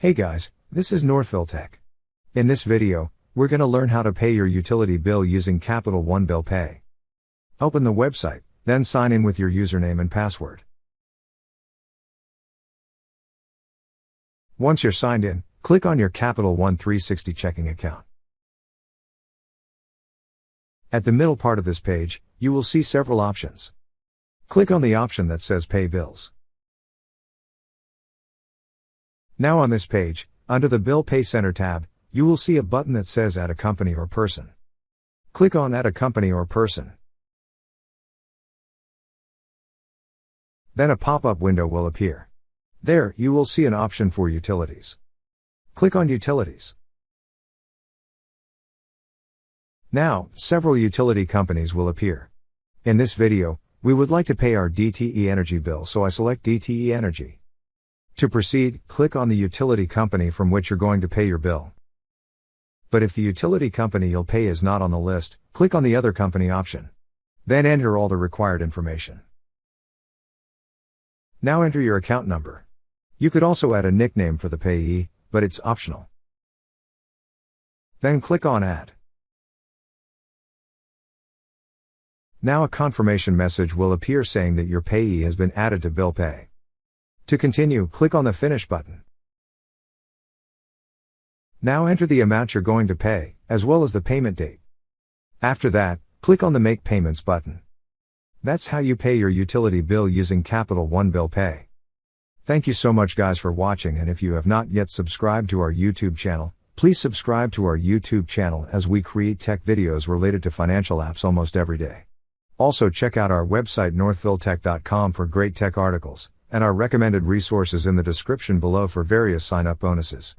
Hey guys, this is Northville Tech. In this video, we're going to learn how to pay your utility bill using Capital One Bill Pay. Open the website, then sign in with your username and password. Once you're signed in, click on your Capital One 360 checking account. At the middle part of this page, you will see several options. Click on the option that says Pay Bills. Now on this page, under the Bill Pay Center tab, you will see a button that says Add a company or person. Click on Add a company or person. Then a pop-up window will appear. There, you will see an option for Utilities. Click on Utilities. Now, several utility companies will appear. In this video, we would like to pay our DTE Energy bill, so I select DTE Energy. To proceed, click on the utility company from which you're going to pay your bill. But if the utility company you'll pay is not on the list, click on the Other Company option. Then enter all the required information. Now enter your account number. You could also add a nickname for the payee, but it's optional. Then click on Add. Now a confirmation message will appear saying that your payee has been added to Bill Pay. To continue, click on the Finish button. Now enter the amount you're going to pay, as well as the payment date. After that, click on the Make Payments button. That's how you pay your utility bill using Capital One Bill Pay. Thank you so much guys for watching, and if you have not yet subscribed to our YouTube channel, please subscribe to our YouTube channel as we create tech videos related to financial apps almost every day. Also check out our website northvilletech.com for great tech articles, and our recommended resources in the description below for various sign-up bonuses.